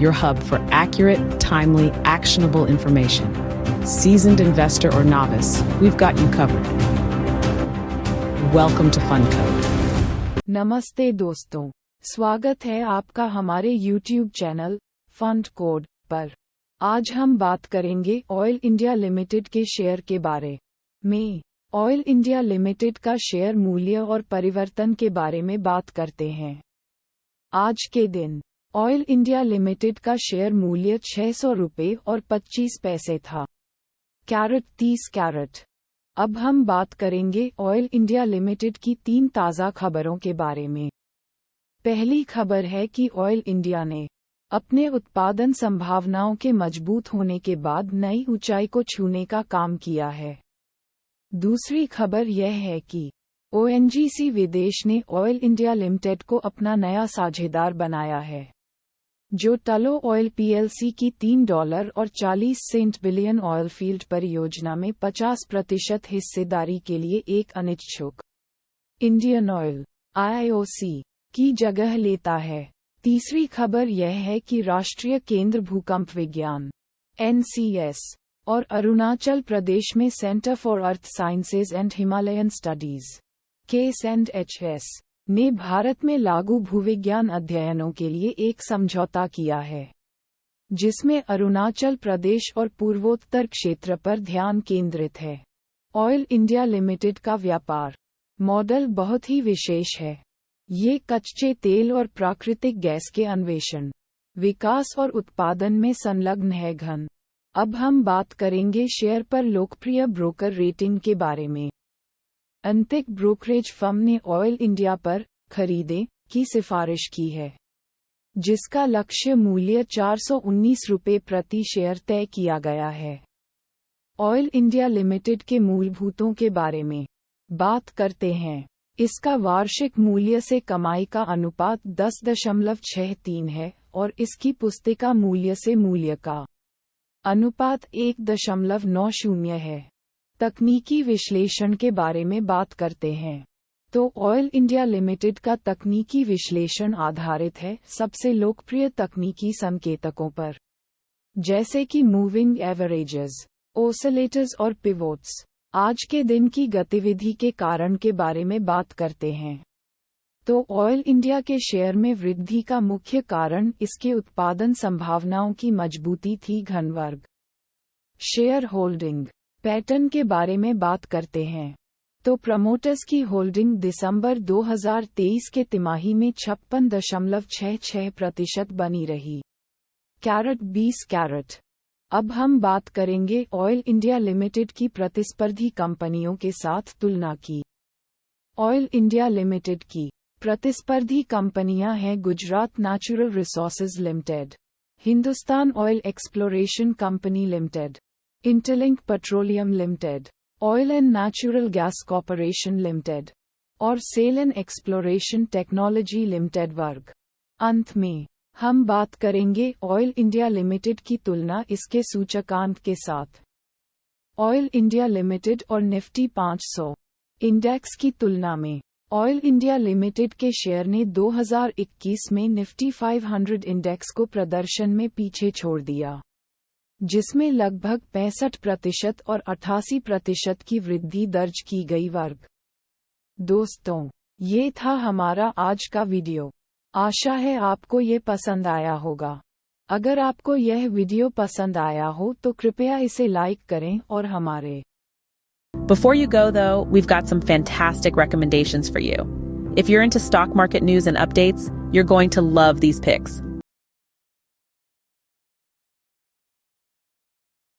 your hub for accurate, timely, actionable information. Seasoned investor or novice, we've got you covered. Welcome to FundCode. नमस्ते दोस्तों, स्वागत है आपका हमारे YouTube चैनल फंड कोड पर। आज हम बात करेंगे ऑयल इंडिया लिमिटेड के शेयर के बारे में। ऑयल इंडिया लिमिटेड का शेयर मूल्य और परिवर्तन के बारे में बात करते हैं। आज के दिन ऑयल इंडिया लिमिटेड का शेयर मूल्य 600 रुपये और 25 पैसे था। 30 कैरेट। अब हम बात करेंगे ऑयल इंडिया लिमिटेड की 3 ताज़ा खबरों के बारे में। पहली खबर है कि ऑयल इंडिया ने अपने उत्पादन संभावनाओं के मजबूत होने के बाद नई ऊंचाई को छूने का काम किया है। दूसरी खबर यह है कि ओएनजीसी विदेश ने ऑयल इंडिया लिमिटेड को अपना नया साझेदार बनाया है, जो टलो ऑयल पीएलसी की $3.40 बिलियन ऑयल फील्ड परियोजना में 50% हिस्सेदारी के लिए एक अनिच्छुक इंडियन ऑयल आईओसी की जगह लेता है। तीसरी खबर यह है कि राष्ट्रीय केंद्र भूकंप विज्ञान (NCS) और अरुणाचल प्रदेश में centre for earth sciences and Himalayan studies (KSEND-HS) ने भारत में लागू भूविज्ञान अध्ययनों के लिए एक समझौता किया है, जिसमें अरुणाचल प्रदेश और पूर्वोत्तर क्षेत्र पर ध्यान केंद्रित है। ऑयल इंडिया लिमिटेड का व्यापार मॉडल बहुत ही विशेष है। ये कच्चे तेल और प्राकृतिक गैस के अन्वेषण, विकास और उत्पादन में संलग्न है। अब हम बात करेंगे शेयर पर लोकप्रिय ब्रोकर रेटिंग के बारे में। अंतिक ब्रोकरेज फर्म ने ऑयल इंडिया पर खरीदे की सिफारिश की है, जिसका लक्ष्य मूल्य 419 रुपये प्रति शेयर तय किया गया है। ऑयल इंडिया लिमिटेड के मूलभूतों के बारे में बात करते हैं। इसका वार्षिक मूल्य से कमाई का अनुपात 10.63 है और इसकी पुस्तिका मूल्य से मूल्य का अनुपात 1.90 है। तकनीकी विश्लेषण के बारे में बात करते हैं तो ऑयल इंडिया लिमिटेड का तकनीकी विश्लेषण आधारित है सबसे लोकप्रिय तकनीकी संकेतकों पर, जैसे कि मूविंग एवरेजेस, ओसिलेटर्स और पिवोट्स। आज के दिन की गतिविधि के कारण के बारे में बात करते हैं तो ऑयल इंडिया के शेयर में वृद्धि का मुख्य कारण इसके उत्पादन संभावनाओं की मजबूती थी। घनवर्ग शेयर होल्डिंग पैटर्न के बारे में बात करते हैं तो प्रमोटर्स की होल्डिंग दिसंबर 2023 के तिमाही में 56.66% बनी रही। 20 कैरेट। अब हम बात करेंगे ऑयल इंडिया लिमिटेड की प्रतिस्पर्धी कंपनियों के साथ तुलना की। ऑयल इंडिया लिमिटेड की प्रतिस्पर्धी कंपनियां हैं Gujarat natural resources limited, Hindustan oil exploration company limited, interlink petroleum limited, oil and natural gas corporation limited और sale and exploration technology limited वर्ग। अंत में हम बात करेंगे ऑयल इंडिया लिमिटेड की तुलना इसके सूचकांक के साथ। ऑयल इंडिया लिमिटेड और निफ्टी 500 इंडेक्स की तुलना में ऑयल इंडिया लिमिटेड के शेयर ने 2021 में निफ्टी 500 इंडेक्स को प्रदर्शन में पीछे छोड़ दिया, जिसमें लगभग 65% और 88% की वृद्धि दर्ज की गई। वर्ग दोस्तों, ये था हमारा आज का वीडियो। आशा है आपको ये पसंद आया होगा। अगर आपको यह वीडियो पसंद आया हो तो कृपया इसे लाइक करें और हमारे Before you go, though, we've got some fantastic recommendations for you. If you're into stock market news and updates, you're going to love these picks.